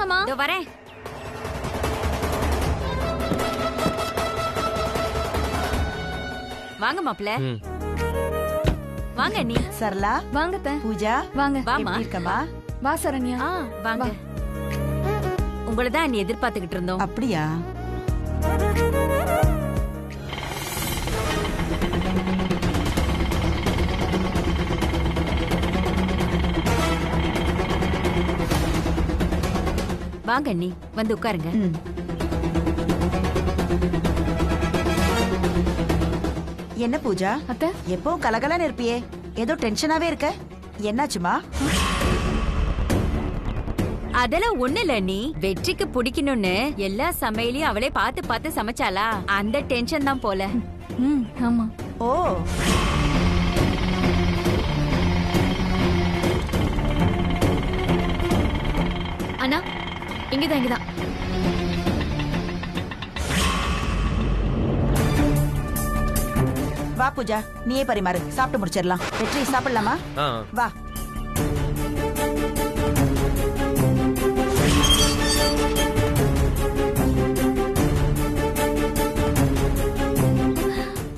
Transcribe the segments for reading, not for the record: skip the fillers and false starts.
வாங்கம்மா. இதோ வரேன். வாங்க மாப்ள. வாங்க நீ. சரளா வாங்க அத்தை. பூஜா வாங்க. வாமா. எப்படி இருக்கமா? வா சரண்யா. வாங்க. உங்களை தான் நீ எதிர்பார்த்துக்கிட்டு இருந்தோம். அப்படியா? வாங்க நீ வந்து உட்காருங்க. என்ன பூஜா, அத்தை எப்பவும் கலகலன்னு இருப்பியே, ஏதோ டென்ஷனாவே இருக்க, என்னாச்சுமா? அதெல்லாம் ஒண்ணு இல்ல நீ. வெற்றிக்கு பிடிக்கணும்னு எல்லா சமையலையும் அவளே பார்த்து பார்த்து சமைச்சாளா, அந்த டென்ஷன் தான் போல. ஆமா. ஓ, அண்ணா இங்கதான். வா பூஜா, நீயே பரிமாறு, சாப்பிட்டு முடிச்சிடலாம். வெற்றி சாப்பிடலாமா? வா.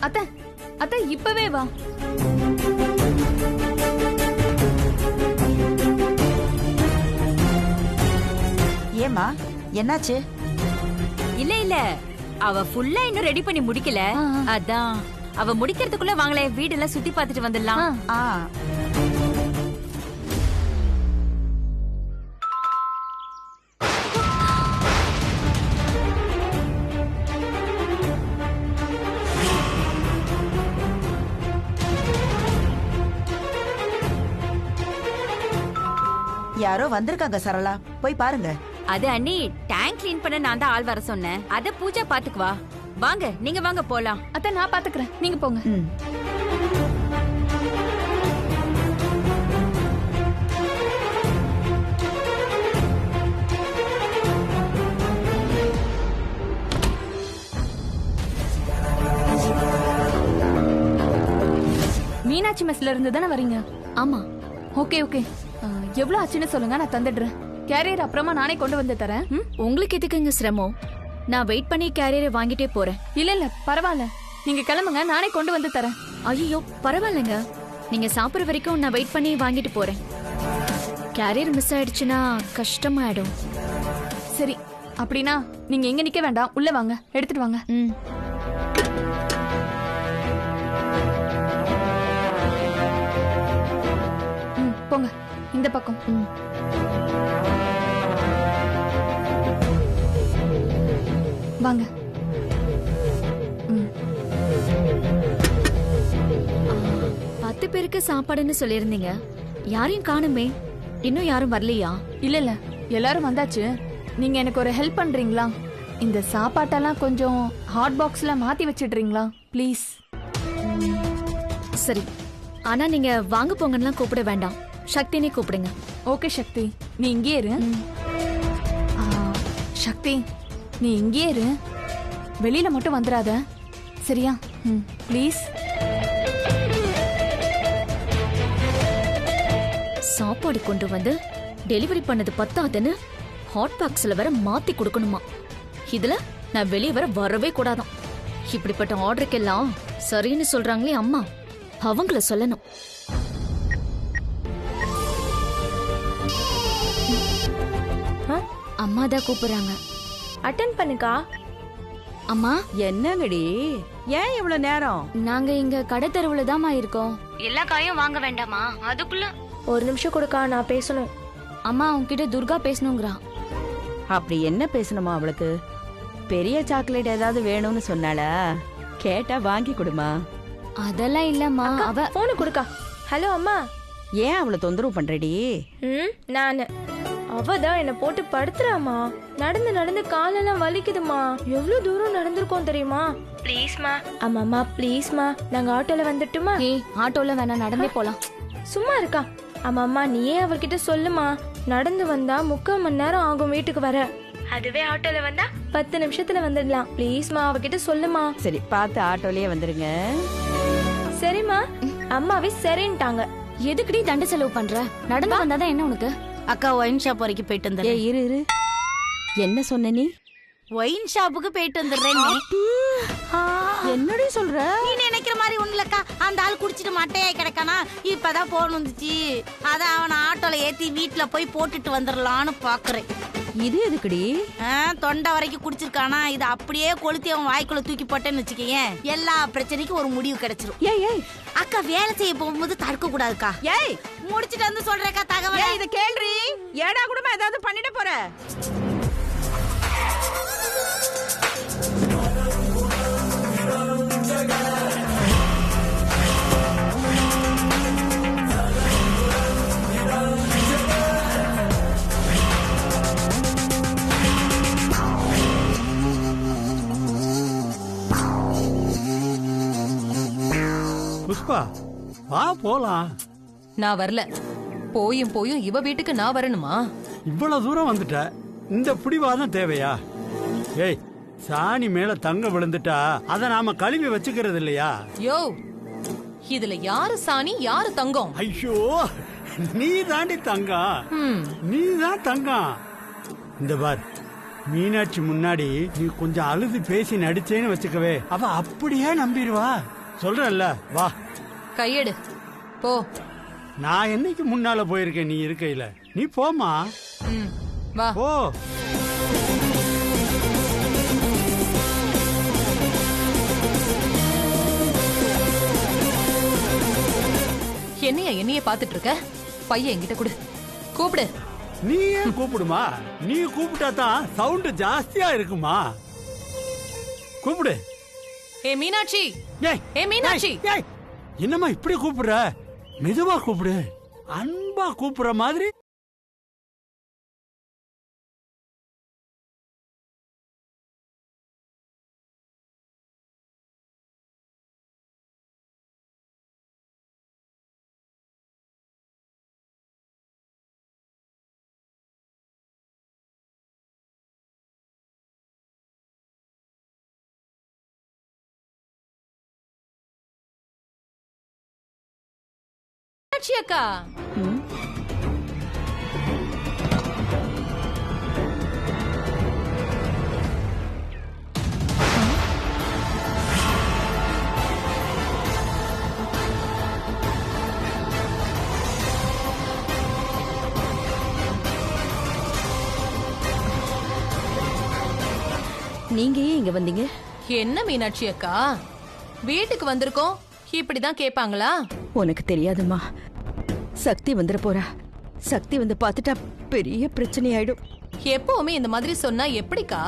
அத்தை அத்தை இப்பவே வா. ஏமா, என்னாச்சு? இல்ல அவ ஃபுல்லா இன்னும் ரெடி பண்ணி முடிக்கல. அதான் அவ முடிக்கிறதுக்குள்ள வாங்களே, வீடெல்லாம் சுத்தி பார்த்துட்டு வந்துடலாம். ஆ, யாரோ வந்திருக்காங்க சரளா, போய் பாருங்க. அது அண்ணி, டேங்க் கிளீன் பண்ண நான் தான் ஆள் வர சொன்னேன். அத பூஜா பாத்துக்குவா. வாங்க, நீங்க வாங்க போலாம். அத்தை நான் பாத்துக்கிறேன், நீங்க போங்க. ம். மீனாட்சி மெஸ்ல இருந்து தானே வரீங்க? ஆமா. Okay okay. எவ்வளவு ஆச்சுன்னு சொல்லுங்க, நான் தந்துடுறேன். கேரியர் அப்புறமா நானே கொண்டு வந்து தரேன். உங்களுக்கு எதுக்குங்க சிரமம்? நான் வெயிட் பண்ணி கேரியரை வாங்கிட்டே போறேன். இல்ல பரவாயில்ல, நீங்க கிளம்புங்க, நானே கொண்டு வந்து தரேன். ஐயோ பரவாயில்லைங்க, நீங்க சாப்பிடுற வரைக்கும் நான் வெயிட் பண்ணி வாங்கிட்டு போறேன். கேரியர் மிஸ் ஆயிடுச்சுன்னா கஷ்டமாயிடும். சரி, அப்படின்னா நீங்க எங்க நிக்க வேண்டாம், உள்ள வாங்க, எடுத்துட்டு வாங்க. ம். போங்க இந்த பக்கம். வாங்க. 10 பேருக்கு சாப்பாடுன்னு சொல்லியிருந்தீங்க, யாரையும் காணுமே. இன்னும் யாரும் வரலையா? இல்ல எல்லாரும் வந்தாச்சு. நீங்க எனக்கு ஒரு ஹெல்ப் பண்றீங்களா? இந்த சாப்பாட்டெல்லாம் கொஞ்சம் ஹாட் பாக்ஸ்ல மாத்தி வச்சிடுறீங்களா ப்ளீஸ்? சரி, ஆனா நீங்க வாங்க போங்கன்னு கூப்பிட வேண்டாம், சக்தினே கூப்பிடுங்க. ஓகே சக்தி, நீ இங்கே இரு. சக்தி, நீ இங்கே இரு, வெளியில மட்டும் வந்துடாத, சரியா? ப்ளீஸ். சாப்பாடு கொண்டு வந்து டெலிவரி பண்ணது பத்தாதுன்னு ஹாட் பாக்ஸ்ல வர மாத்தி கொடுக்கணுமா? இதுல நான் வெளியே வரவே கூடாதான். இப்படிப்பட்ட ஆர்டருக்கெல்லாம் சரின்னு சொல்றாங்களே அம்மா, அவங்கள சொல்லணும். அம்மா தான் கூப்பிடுறாங்க. அட்டெண்ட் பண்ணுக்கா. அம்மா, என்னங்கடி, ஏன் இவ்வளவு நேரம்? நாங்க இங்க கடை தெருவுல தாமா இருக்கோம். எல்லா காயும் வாங்க வேண்டாமா? அதுக்குள்ள ஒரு நிமிஷம் கொடுக்கா, நான் பேசணும். அம்மா உன்கிட்ட துர்கா பேசணுங்கிறா. அப்படி என்ன பேசணுமா அவளுக்கு? பெரிய சாக்லேட் ஏதாவது வேணும்னு சொன்னாளா? கேட்டா வாங்கி கொடுமா. அதெல்லாம் இல்லம்மா, அவ போனு கொடுக்கா. ஹலோ அம்மா. ஏன் அவளை தொந்தரவு பண்றடி? நானு அவதான் என்ன போட்டு படுத்துறாமா. நடந்து நடந்து காலெல்லாம் வலிக்குதுமா. எவ்வளவு தூரம் நடந்திருக்கோம் தெரியுமா? ப்ளீஸ்மா. அம்மாமா ப்ளீஸ்மா, நாங்க ஆட்டோல வந்துட்டுமா? ஏய், ஆட்டோல வேணா, நடந்தே போலாம். சும்மா இருக்கா? அம்மாமா நீயே அவர்கிட்ட சொல்லுமா, நடந்து வந்தா 3/4 மணி நேரம் ஆகும் வீட்டுக்கு வர. அதுவே ஆட்டோல வந்தா 10 நிமிஷத்துல வந்துடலாம். ப்ளீஸ்மா, அவகிட்ட சொல்லுமா. சரி, பார்த்து ஆட்டோலயே வந்துருங்க. சரிம்மா. அம்மாவே சரின்ட்டாங்க. எதுக்குடி தண்டு செலவு பண்ற? நடந்து வந்தாதான் என்ன உனக்கு? அக்கா ஒயின் ஷாப் வரைக்கும் போயிட்டு ஏய், இரு என்ன சொன்ன நீ? ஒயின் ஷாப்புக்கு போயிட்டு வந்துடுறேன். என்னடி சொல்ற? நீ நினைக்கிற மாதிரி ஒண்ணுலக்கா, அந்த ஆள் குடிச்சிட்டு மட்டையாய் கிடக்கானா, இப்பதான் போன் வந்துச்சு. அதான் அவனை ஆட்டோல ஏத்தி வீட்டுல போய் போட்டுட்டு வந்துடலான்னு பாக்குறேன். இது எதுக்குடி? தொண்டை வரைக்கும் குடிச்சிருக்கானா, இது அப்படியே கொளுத்தி அவன் வாய்க்குள்ள தூக்கி போட்டேன்னு வச்சுக்கேன், எல்லா பிரச்சனைக்கும் ஒரு முடிவு கிடைச்சிரும். ஏய் ஏய் அக்கா வேலை செய்ய போகும்போது தடுக்க கூடாதுக்கா. ஏய், முடிச்சிட்டு வந்து சொல்றேக்கா தகவல். ஏய் இத கேள்றி. ஏடா கூடமா ஏதாவது பண்ணிட போற? புஷ்பா வா போலாம். நான் வரல. போயும் போயும் இவ வீட்டுக்கு நான் வரணுமா? இவ்வளவு தூரம் வந்துட்ட, இந்த பிடிவாதம் தேவையா? ஏய், சாணி மேல தங்க விழுந்துட்டா அத நாம கழுவி வச்சுக்கிறது இல்லையா? யோ, இதுல யாரு சாணி யாரு தங்கம்? ஐயோ, நீ தாண்டி தங்கம், நீ தான் தங்கம். இந்த பார், மீனாட்சி முன்னாடி நீ கொஞ்சம் அழுது பேசி நடிச்சேன்னு வச்சுக்கவே, அவ அப்படியே நம்பிடுவா. சொல்றல்ல, வா. கையெடு போ. நான் என்னைக்கு முன்னால போயிருக்கேன் நீ இருக்கையில? நீ போமா. வா. போ. என்னைய பாத்துட்டு இருக்க? பையன் என்கிட்ட கொடு. கூப்பிடு. நீ ஏன் கூப்பிடுமா? நீ கூப்பிட்டா தான் சவுண்ட் ஜாஸ்தியா இருக்குமா? கூப்பிடு. ஏ மீனாட்சி. ஏய், ஏ மீனாட்சி. ஏய், என்னம்மா இப்படி கூப்பிடுற? மெதுவா கூப்பிடு, அன்பா கூப்பிடுற மாதிரி. மீனாட்சி அக்கா. நீங்க ஏன் இங்க வந்தீங்க? என்ன மீனாட்சி அக்கா, வீட்டுக்கு வந்திருக்கோம், இப்படிதான் கேட்பாங்களா? உனக்கு தெரியாதுமா, சக்தி வந்துட போறா. சக்தி வந்து பார்த்துட்டா பெரிய பிரச்சனை ஆயிடும். எப்பவுமே இந்த மாதிரி சொன்னா எப்படிக்கா?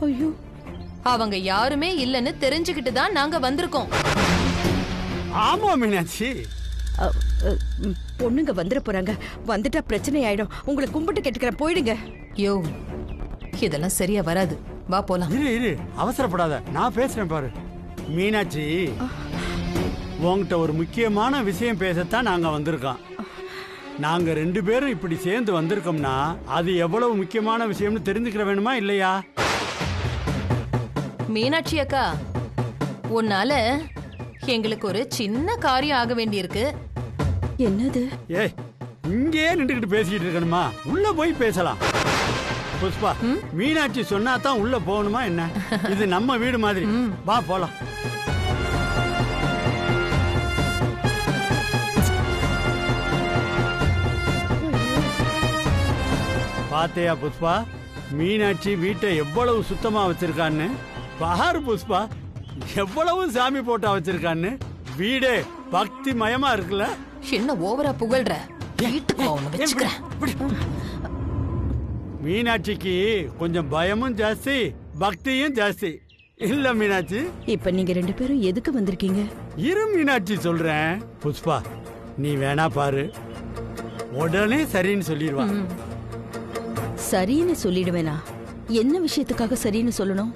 ஐயோ, அவங்க யாருமே இல்லன்னு தெரிஞ்சுக்கிட்டு தான் நாங்க வந்திருக்கோம். ஆமா மீனாட்சி, பொண்ணுங்க வந்துட போறாங்க. வந்துட்டா பிரச்சனை ஆயிடும். உங்களை கும்பிட்டு கேட்டுக்கிறேன், போயிடுங்க. யோ, இதெல்லாம் சரியா வராது. வா போலாம். இரு இரு, அவசரப்படாத, நான் பேசுறேன் பாரு. மீனாட்சி, உன்கிட்ட ஒரு முக்கியமான விஷயம் பேசத்தான் நாங்க வந்திருக்கோம். நாங்க 2 பேரும் இப்படி சேர்ந்து வந்திருக்கோம்னா அது எவ்வளவு முக்கியமான விஷயம்னு தெரிஞ்சுக்கிற வேணுமா இல்லையா? மீனாட்சி அக்கா, உன்னால எங்களுக்கு ஒரு சின்ன காரியம் ஆக வேண்டியிருக்கு. என்னது? ஏய், இங்கே நின்றுகிட்டு பேசிக்கிட்டு இருக்கணுமா? உள்ள போய் பேசலாம். புஷ்பா, மீனாட்சி சொன்னா தான் உள்ள போகணுமா என்ன? இது நம்ம வீடு மாதிரி. வா போலாம். பாத்தையா புஷ்பா, மீனாட்சி வீட்டை எவ்வளவு சுத்தமா வச்சிருக்கான்னு பாரு. புஷ்பா, எவ்வளவு சாமி போட்டா வச்சிருக்கான்னு. வீடே பக்தி மயமா இருக்குல்ல? என்ன ஓவரா புகழ்ற? வீட்டுக்கு அவனை வச்சுக்கிறேன். மீனாட்சிக்கு கொஞ்சம் பயமும் ஜாஸ்தி, பக்தியும் ஜாஸ்தி இல்ல மீனாட்சி? இப்ப நீங்க 2 பேரும் எதுக்கு வந்திருக்கீங்க? இரு மீனாட்சி, சொல்றேன். புஷ்பா, நீ வேணா பாரு, உடனே சரின்னு சொல்லிடுவா. சரின்னு சொல்லிடுவேனா? என்ன விஷயத்துக்காக சரின்னு சொல்லணும்?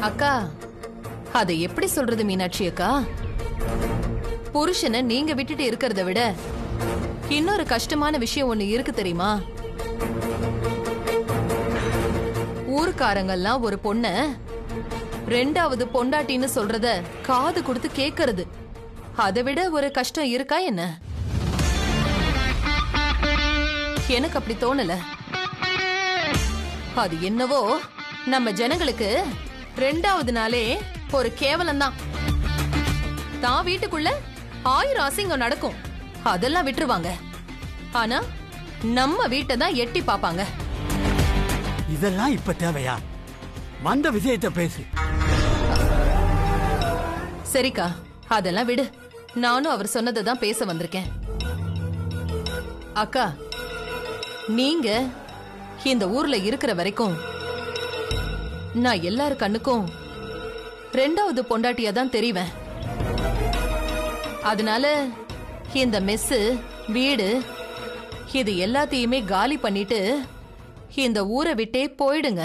அக்கா, அதை எப்படி சொல்றது மீனாட்சி அக்கா? புருஷனை நீங்க விட்டுட்டு இருக்கிறத விட இன்னொரு கஷ்டமான விஷயம் ஒண்ணு இருக்கு தெரியுமா? ஊர்க்காரங்கெல்லாம் ஒரு பொண்ண 2வது பொண்டாட்டின்னு சொல்றத காது கொடுத்து கேக்குறது, அதை விட ஒரு கஷ்டம் இருக்கா என்ன? எனக்கு அப்படி தோணல. அது என்னவோ நம்ம ஜனங்களுக்கு 2வது நாளே ஒரு கேவலம்தான். தான் வீட்டுக்குள்ள 1000 அசிங்கம் நடக்கும், அதெல்லாம் விட்டுருவாங்க. ஆனா நம்ம வீட்டை தான் எட்டி பாப்பாங்க. இதெல்லாம் இப்ப தேவையா? வந்த விஷயத்தை பேசு. சரிக்கா, அதெல்லாம் விடு. நானும் அவர் சொன்னதை தான் பேச வந்திருக்கேன். அக்கா, நீங்க இந்த ஊர்ல இருக்கிற வரைக்கும் நான் எல்லாரு கண்ணுக்கும் 2வது பொண்டாட்டியா தான் தெரிவேன். அதனால இந்த மெஸ், வீடு இது எல்லாத்தையுமே காலி பண்ணிட்டு இந்த ஊரை விட்டே போயிடுங்க.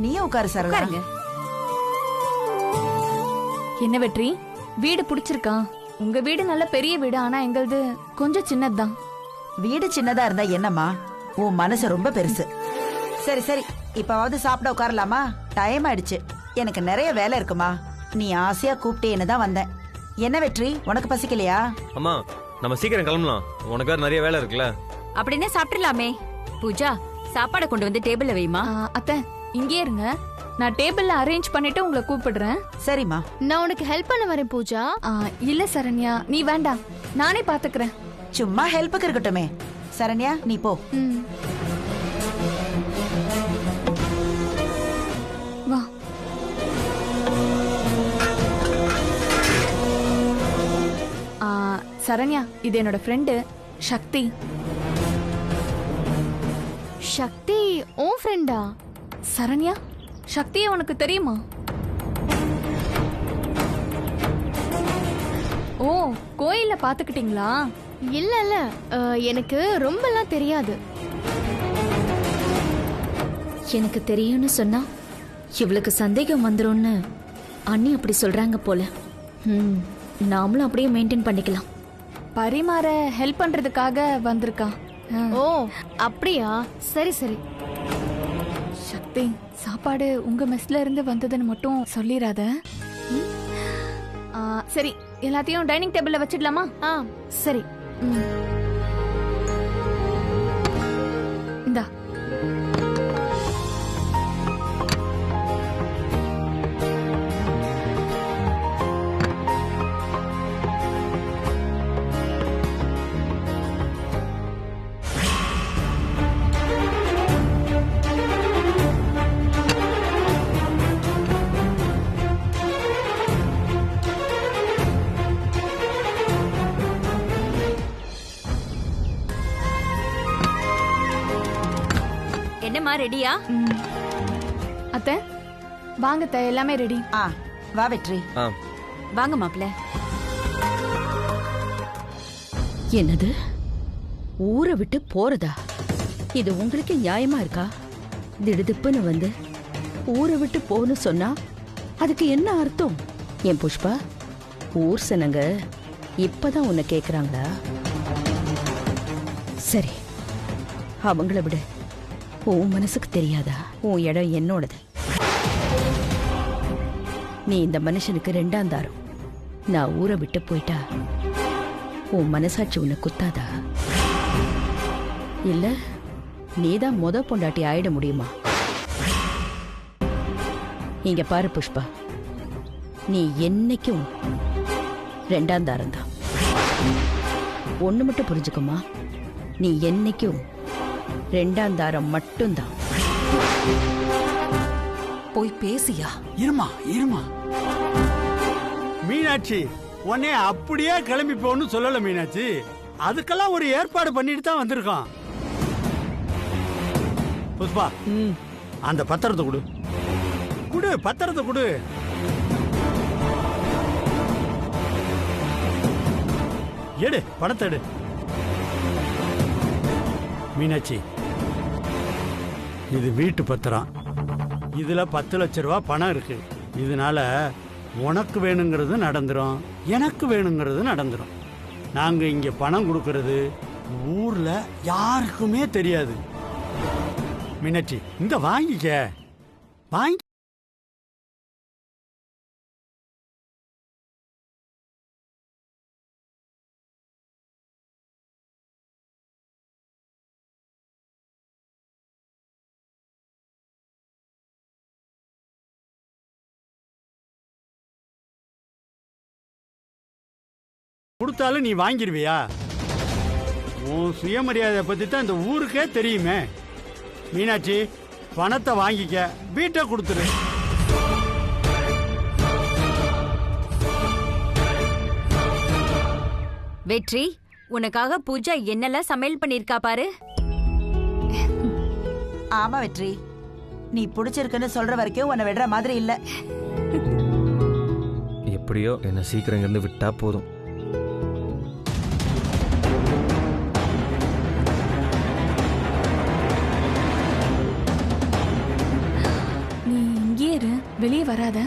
நீயும் உட்காரு சரளா. என்ன வெற்றி, வீடு பிடிச்சிருக்கா? உங்க வீடு நல்ல பெரிய வீடு, ஆனா எங்களது கொஞ்சம் சின்னதுதான். வீடு சின்னதா இருந்தா என்னம்மா, உன் மனசு ரொம்ப பெருசு. சரி சரி, இப்பவாவது சாப்பிட உட்காரலாமா? டைம் ஆயிடுச்சு, எனக்கு நிறைய வேலை இருக்குமா. நீ ஆசையா கூப்பிட்டேன்னு தான் வந்தேன். என்ன வெற்றி, உனக்கு பசிக்கலையா? அம்மா, நம்ம சீக்கிரம் கிளம்பலாம், உனக்கு வேற நிறைய வேலை இருக்குல்ல. அப்படின்னா சாப்பிட்டுலாமே. பூஜா, சாப்பாடை கொண்டு வந்து டேபிள்ல வைமா. அத்தை இங்கே இருங்க, நான் டேபிள்ல அரேஞ்ச் பண்ணிட்டு உங்களை கூப்பிடுறேன். சரிம்மா. நான் உனக்கு ஹெல்ப் பண்ண வரேன் பூஜா. இல்ல சரண்யா, நீ வேண்டாம், நானே பாத்துக்கிறேன். சும்மா ஹெல்ப்புக்கு இருக்கட்டுமே. சரண்யா நீ போ. வா. சரண்யா, இது என்னோட ஃப்ரெண்டு சக்தி. சக்தி உன் ஃப்ரெண்டா? சரண்யா, சக்தியை உனக்கு தெரியுமா? ஓ, கோயில்ல பாத்துக்கிட்டீங்களா? இல்ல இல்ல, எனக்கு ரொம்பலாம் தெரியாது. எனக்கு தெரியும்னு சொன்னா இவளுக்கு சந்தேகம் வந்துரும்னு அண்ணி அப்படி சொல்றாங்க போல. நாமளும் அப்படியே மெயின்டைன் பண்ணிக்கலாம். பரிமாற ஹெல்ப் பண்றதுக்காக வந்திருக்கா. ஓ அப்படியா, சரி சரி. சக்தி, சாப்பாடு உங்க மெஸ்ல இருந்து வந்ததுன்னு மட்டும் சொல்லிராத. சரி, எல்லாத்தையும் டைனிங் டேபிள்ல வச்சிடலாமா? சரி. இந்தா. என்னம்மா, ரெடியா? அத்தை வாங்க, அத்தை, எல்லாமே ரெடி. வா வெற்றி. வாங்க மாப்பிள்ள. என்னது, ஊரை விட்டு போறதா? இது உங்களுக்கு நியாயமா இருக்கா? திடுதிப்புன்னு வந்து ஊரை விட்டு போன்னு சொன்னா அதுக்கு என்ன அர்த்தம்? என் புஷ்பா, ஊர் சனங்க இப்பதான் உன்னை கேக்குறாங்களா? சரி, அவங்கள விட உன் மனசுக்கு தெரியாதா? உன் இடம் என்னோடது. நீ இந்த மனுஷனுக்கு 2ஆம் தாரம். நான் ஊரை விட்டு போயிட்டா உன் மனசாட்சி உன்னை குத்தாதா? இல்ல நீதான் பொண்டாட்டி ஆயிட முடியுமா? இங்க பாரு புஷ்பா, நீ என்னைக்கும் 2ஆம் தாரம் தான். ஒண்ணு மட்டும் புரிஞ்சுக்குமா, நீ என்னைக்கும் 2ஆம் தாரம் மட்டும்தான். போய் பேசியா? இருமா இருமா. மீனாட்சி, உன்னை அப்படியே கிளம்பி போன்னு சொல்லல மீனாட்சி. அதுக்கெல்லாம் ஒரு ஏற்பாடு பண்ணிட்டு தான் வந்திருக்கோம். புஷ்பா, அந்த பத்திரத்தை கொடு. குடு, பத்திரத்தை கொடு. எடு, பணத்தை எடு. மீனாட்சி, இது வீட்டு பத்திரம். இதுல 10 லட்சம் ரூபாய் பணம் இருக்கு. இதனால உனக்கு வேணுங்கிறது நடந்துரும், எனக்கு வேணுங்கிறது நடந்துரும். நாங்க இங்க பணம் கொடுக்கறது ஊர்ல யாருக்குமே தெரியாது. மீனாட்சி இந்த வாங்கிக்க, வாங்கி. கொடுத்தாலும் நீ வாங்கிடுவியா? உன் சுயமரியாதை பத்தி தான் இந்த ஊருக்கே தெரியுமே. மீனாட்சி பணத்தை வாங்கிக்க, வீட்டை கொடுத்துரு. வெற்றி, உனக்காக பூஜா என்னெல்லாம் சமையல் பண்ணிருக்கா பாரு. ஆமா வெற்றி, நீ பிடிச்சிருக்குன்னு சொல்ற வரைக்கும் உன்னை விடுற மாதிரி இல்ல. எப்படியோ என்ன சீக்கிரம் இருந்து விட்டா போதும். நீ இங்கே இரு, வெளியே வராத.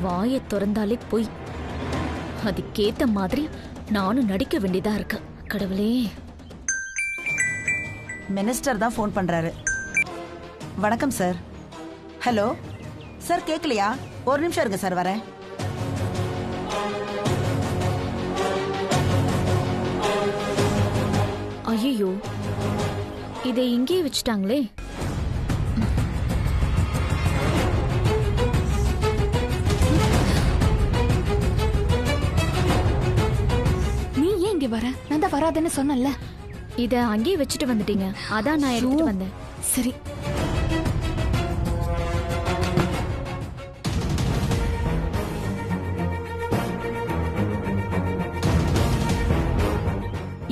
வாயை திறந்தாலே போய் அதுக்கேத்த மாதிரி நானும் நடிக்க வேண்டியதா இருக்கு. கடவுளே. மினிஸ்டர் தான் ஃபோன் பண்றாரு. வணக்கம் சார். ஹலோ சார், கேட்கலையா? ஒரு நிமிஷம் இருங்க சார், வரேன். ஐயோ, இதை இங்கே வச்சுட்டாங்களே. நீ ஏன் இங்க வர? நான் தான் வராதுன்னு சொன்னல. இத அங்கேயே வச்சுட்டு வந்துட்டீங்க, அதான் நான் எடுத்துட்டு வந்தேன். சரி.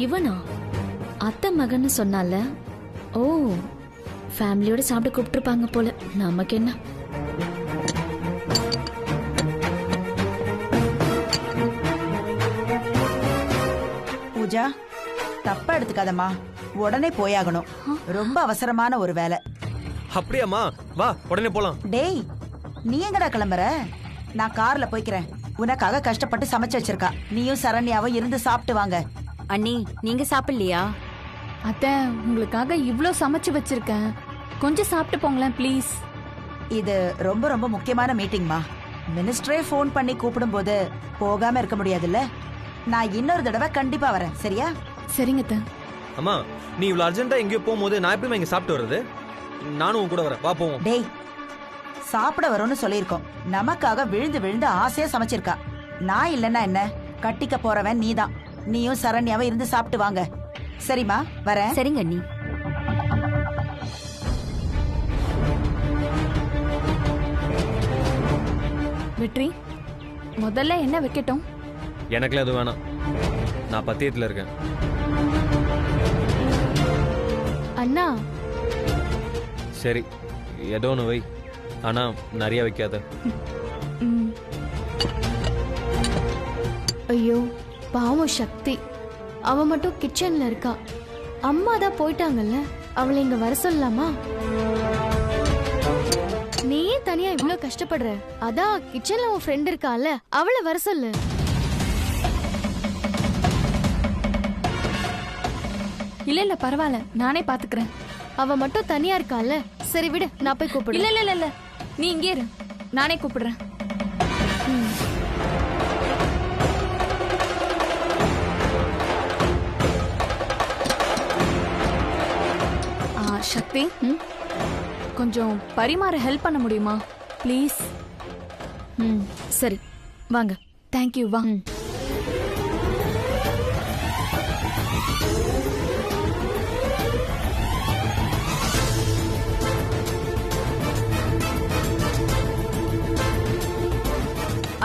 இவனா அத்தை மகன்னு சொன்னால. ஓ, ஃபேமிலியோட சாப்பிட கூப்பிட்டுருப்பாங்க போல. நமக்கு என்ன? பூஜா, தப்பா எடுத்துக்காதம்மா, உடனே போயாகணும். ரொம்ப அவசரமான ஒரு வேலை. அப்படியாம்மா, வா உடனே போலாம். டேய், நீ எங்கடா கிளம்புற? நான் கார்ல போய்க்கிறேன். உனக்காக கஷ்டப்பட்டு சமைச்சு வச்சிருக்கா. நீயும் சரண்யாவும் இருந்து சாப்பிட்டு வாங்க. அண்ணி, நீங்க சாப்பிடலையா? அத்தை, உங்களுக்காக இவ்ளோ சமைச்சு வச்சிருக்கேன், கொஞ்சம் சாப்பிட்டு போங்களேன் ப்ளீஸ். இது ரொம்ப ரொம்ப முக்கியமான மீட்டிங்மா. மினிஸ்டரே ஃபோன் பண்ணி கூப்பிடும் போது போகாம இருக்க முடியாதுல்ல. நான் இன்னொரு தடவை கண்டிப்பா வரேன், சரியா? சரிங்க அத்தை. அம்மா, நீ இவ்வளவு அர்ஜென்ட்டா எங்கேயோ போகும்போது நான் எப்படிமா இங்க சாப்பிட்டு வர்றது? நானும் உன் கூட வரேன், வா போவோம். டேய், சாப்பிட வரோம்னு சொல்லியிருக்கோம். நமக்காக விழுந்து விழுந்து ஆசையா சமைச்சிருக்கா. நான் இல்லைன்னா என்ன, கட்டிக்க போறவன் நீதான். நீயும் சரண்யாவும் இருந்து சாப்பிட்டு வாங்க. சரிம்மா, வரேன். சரிங்க அண்ணி. வெற்றி, முதல்ல என்ன வைக்கட்டும்? எனக்குலாம் அது வேணாம், நான் பத்தியத்துல இருக்கேன். அண்ணா, சரி, ஏதோ ஒன்று வை, ஆனா நிறைய வைக்காத. ம். ஐயோ பாவம் சக்தி, அவ மட்டும் கிச்சன்ல இருக்கா. அம்மா தான் போயிட்டாங்கல்ல, அவளை இங்க வர சொல்லலாமா? நீ ஏன் தனியா இவ்ளோ கஷ்டப்படுற? அதான் கிச்சன்ல உன் ஃப்ரெண்ட் இருக்கால, அவளை வர சொல்லு. இல்ல இல்ல பரவாயில்ல, நானே பாத்துக்கிறேன். அவ மட்டும் தனியா இருக்கால, சரி விடு, நான் போய் கூப்பிடுறேன். இல்ல இல்ல இல்ல, நீ இங்கே இரு, நானே கூப்பிடுறேன். சக்தி, கொஞ்சம் பரிமாற ஹெல்ப் பண்ண முடியுமா ப்ளீஸ்? சரி, வாங்க. தேங்க்யூ. வா.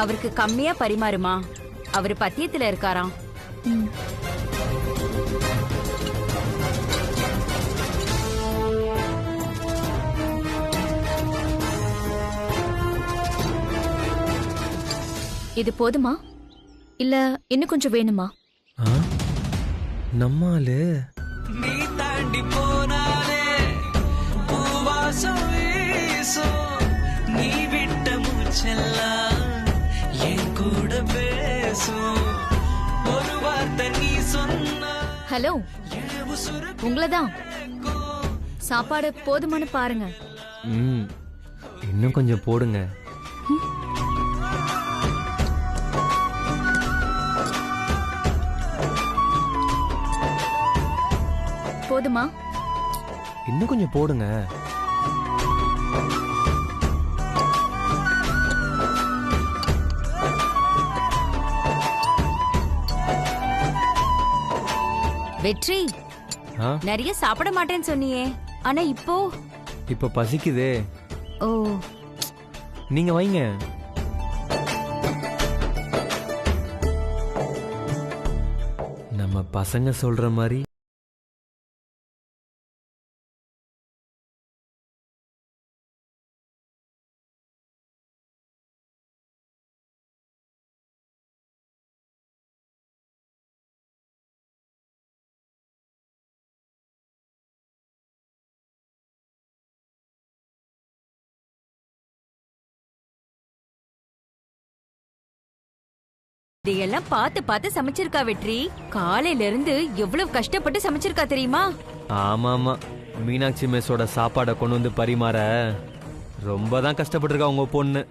அவருக்கு கம்மியா பரிமாறுமா, அவரு பத்தியத்துல இருக்காராம். இது போதுமா இல்ல இன்னும் கொஞ்சம் வேணுமா? நம்மாலு நீ தாண்டி போனாலே பூவாசம் வீசும், நீ விட்ட மூச்செல்லாம் என் கூட பேசும், ஒரு வார்த்தை நீ சொன்ன ஹலோ, உங்களதான். சாப்பாடு போதுமானு பாருங்க. ம் இன்னும் கொஞ்சம் போடுங்க. போதுமா? இன்னும் கொஞ்சம் போடுங்க. வெற்றி, ஆ நிறைய சாப்பிட மாட்டேன்னு சொன்னியே, ஆனா இப்போ இப்ப பசிக்குதே. ஓ நீங்க வைங்க. நம்ம பசங்க சொல்ற மாதிரி இதையெல்லாம் பார்த்து பார்த்து சமைச்சிருக்கா வெற்றி. காலையில இருந்து எவ்வளவு கஷ்டப்பட்டு சமைச்சிருக்கா தெரியுமா? ஆமாமா, மீனாட்சி மெஸ்ஸோட சாப்பாடை கொண்டு வந்து பரிமாற ரொம்ப தான் கஷ்டப்பட்டிருக்கா உங்க பொண்ணு.